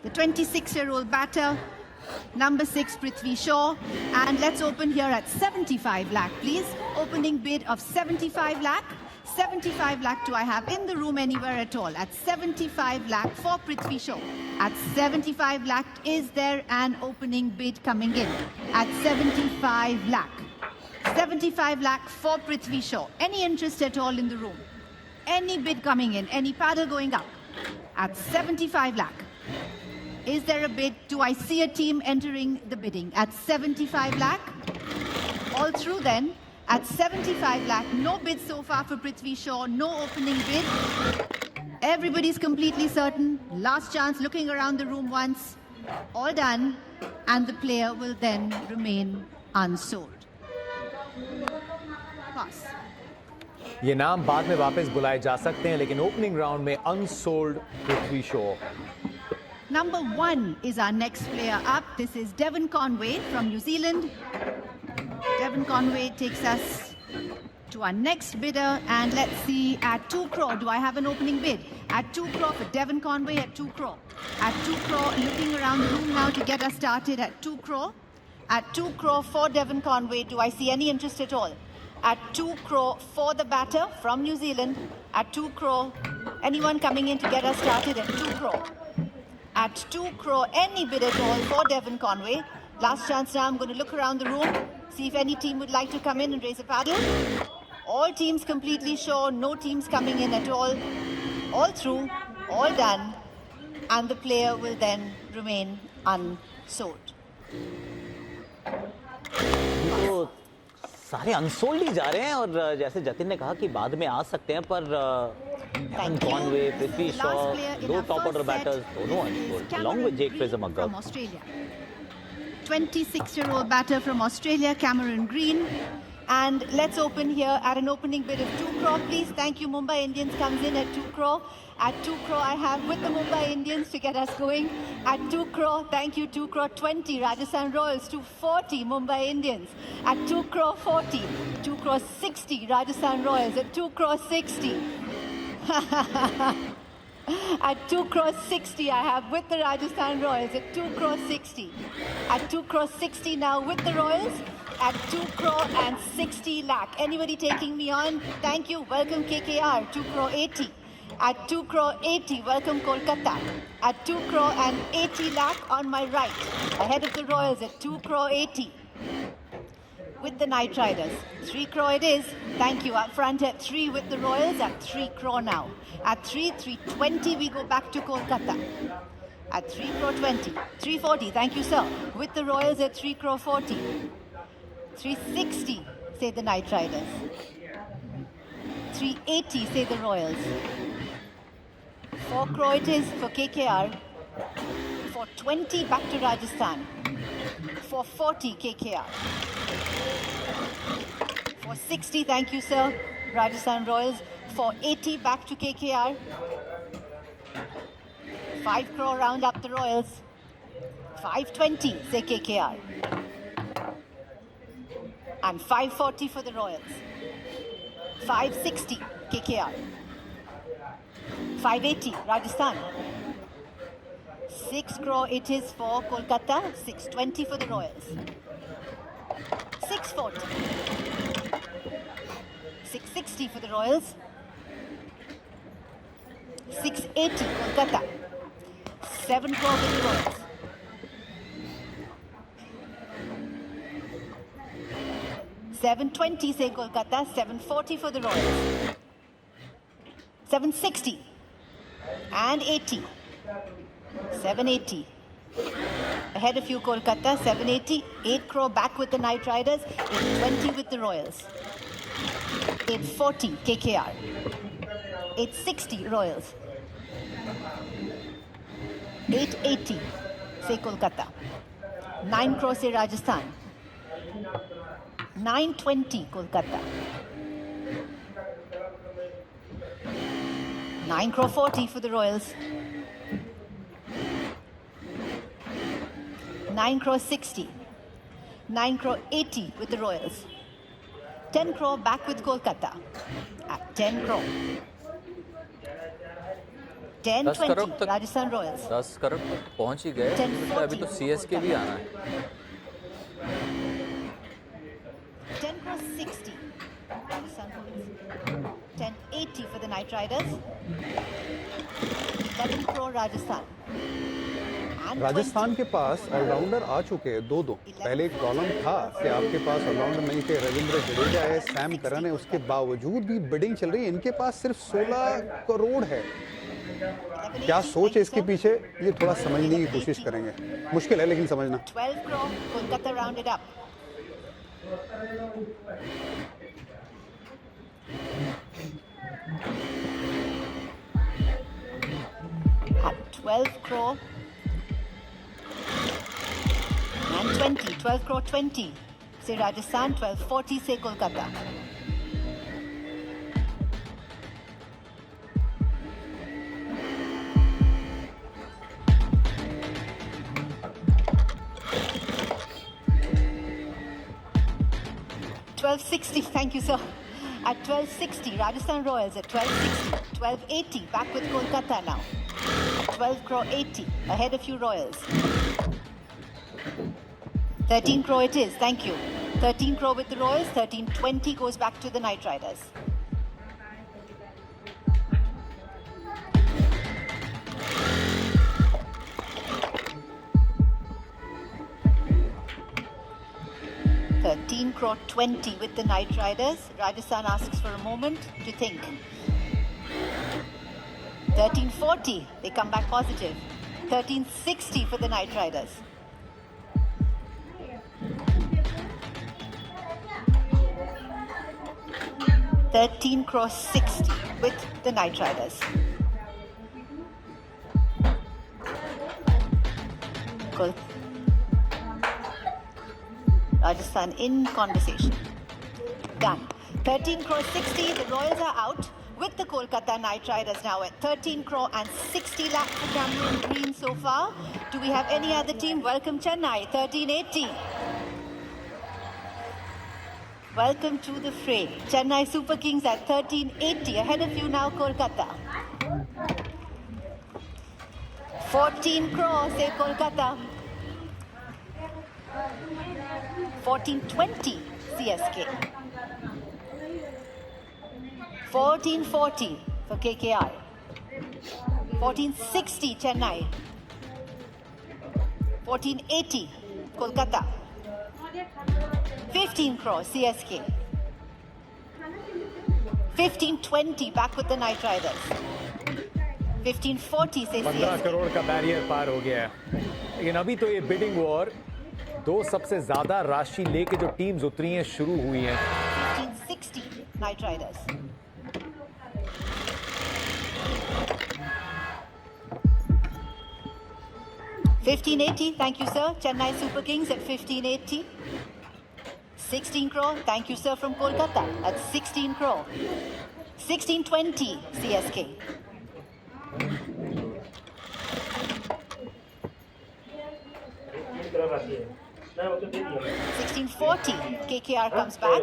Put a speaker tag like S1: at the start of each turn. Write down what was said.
S1: The 26-year-old batter, number 6, Prithvi Shaw. And let's open here at 75 lakh, please. Opening bid of 75 lakh. 75 lakh do I have in the room anywhere at all? At 75 lakh for Prithvi Shaw. At 75 lakh, is there an opening bid coming in? At 75 lakh. 75 lakh for Prithvi Shaw. Any interest at all in the room? Any bid coming in? Any paddle going up? At 75 lakh. Is there a bid? Do I see a team entering the bidding? At 75 lakh? All through then. At 75 lakh, no bid so far for Prithvi Shaw, no opening bid. Everybody's completely certain. Last chance, looking around the room once. All done. And the player will then remain unsold. Pass.
S2: ये नाम बाद में वापस बुलाए जा सकते हैं, लेकिन ओपनिंग राउंड में unsold Prithvi Shaw.
S1: Number 1 is our next player up. This is Devon Conway from New Zealand. Devon Conway takes us to our next bidder, and let's see, at 2 crore, do I have an opening bid? At 2 crore for Devon Conway, at 2 crore. At 2 crore, looking around the room now to get us started at 2 crore. At 2 crore for Devon Conway, do I see any interest at all? At 2 crore for the batter from New Zealand. At 2 crore, anyone coming in to get us started at 2 crore? At 2 crore, any bid at all for Devon Conway. Last chance now, I'm going to look around the room, see if any team would like to come in and raise a paddle. All teams completely sure, no teams coming in at all. All through, all done, and the player will then remain unsold.
S3: तो सारे unsold ही जा रहे हैं, और जैसे जतिन ने कहा कि बाद में आ सकते हैं, पर डेवन कॉनवे, पृथ्वी शॉ, दो टॉप ऑर्डर बैटर्स दोनों unsold, along with Jake Fraser-McGurk.
S1: 26-year-old batter from Australia, Cameron Green. And let's open here at an opening bid of 2 crore, please. Thank you. Mumbai Indians comes in at 2 crore. At 2 crore, I have with the Mumbai Indians to get us going. At 2 crore, thank you, 2 crore 20, Rajasthan Royals. 240, Mumbai Indians. At 2 crore 40, 2 crore 60, Rajasthan Royals. At 2 crore 60. At 2 crore 60, I have with the Rajasthan Royals. At 2 crore 60. At 2 crore 60 now with the Royals. At 2 crore and 60 lakh. Anybody taking me on? Thank you. Welcome KKR. 2 crore 80. At 2 crore 80, welcome Kolkata. At 2 crore and 80 lakh on my right. Ahead of the Royals at 2 crore 80. With the Knight Riders. 3 crore it is. Thank you. Up front at 3 with the Royals at 3 crore now. At 320 we go back to Kolkata. At 3 crore 20. 340, thank you sir. With the Royals at 3 crore 40. 360, say the Knight Riders. 380, say the Royals. 4 crore it is for KKR. 420 back to Rajasthan. 440 KKR. 460, thank you sir, Rajasthan Royals. 480 back to KKR. 5 crore round up the Royals. 520, say KKR. And 540 for the Royals. 560 KKR. 580 Rajasthan. 6 crore it is for Kolkata. 620 for the Royals. 640. 660 for the Royals. 680 Kolkata. 7 crore for the Royals. 720 say Kolkata. 740 for the Royals. 760 and 80. 780. Ahead of you Kolkata. 780. 8 crore back with the Knight Riders. 820 with the Royals. 840 KKR. 860 Royals. 880 say Kolkata. 9 crore say Rajasthan. 920 Kolkata. 9 crore 40 for the Royals. 9 crore 60. 9 crore 80 with the Royals. 10 crore back with Kolkata. At 10 crore.
S4: 10 crore
S1: 10-20,
S4: तक
S1: Rajasthan Royals.
S4: 10 crore तक पहुंच ही गए।
S1: 10,
S4: मुझे लगता है अभी तो
S1: 40
S4: CSK भी आना है।
S1: 10 crore 60, Rajasthan Royals. 10-80 for the Knight Riders. 11 crore Rajasthan. And
S5: Rajasthan
S1: 20.
S5: के पास ऑलराउंडर आ चुके हैं दो। पहले एक प्रॉब्लम था कि आपके पास ऑलराउंडर नहीं थे, रविंद्र जडेजा है, सैम करन है, उसके बावजूद भी बिडिंग चल रही है। इनके पास सिर्फ 16 करोड़ है। क्या सोच है इसके पीछे, ये थोड़ा समझने की कोशिश करेंगे। मुश्किल है लेकिन समझना।
S1: 12 crore, Kolkata rounded up. At 12 crore and 20, 12 crore 20. Say Rajasthan, 1240 say Kolkata. $12.60, thank you, sir. At $12.60, Rajasthan Royals at $12.60. $12.80, back with Kolkata now. 12 crore 80, ahead of you Royals. 13 crore it is, thank you. 13 crore with the Royals, 13.20 goes back to the Knight Riders. $13 crore 20 with the Knight Riders. Rajasthan asks for a moment to think. 13.40, they come back positive. 13.60 for the Knight Riders. $13 crore 60 with the Knight Riders. Cool. Rajasthan in conversation. Done. 13 crore 60, the Royals are out with the Kolkata Knight Riders now at 13 crore and 60 lakh for Cameron Green so far. Do we have any other team? Welcome Chennai, 1380. Welcome to the fray. Chennai Super Kings at 1380. Ahead of you now, Kolkata. 14 crore, say Kolkata. 1420, CSK. 1440 for KKR. 1460, Chennai. 1480, Kolkata. 15 crore, CSK. 1520, back with the Knight Riders. 1540, say
S2: 15
S1: CSK.
S2: Crore का barrier पार हो गया है। लेकिन अभी तो ये bidding war दो सबसे ज्यादा राशि लेके जो टीम्स उतरी हैं शुरू हुई हैं।
S1: 1560, Knight Riders. $15.80, thank you, sir. Chennai Super Kings at $15.80. 16 crore, thank you, sir, from Kolkata at 16 crore. 1620, CSK. 1640, KKR comes back.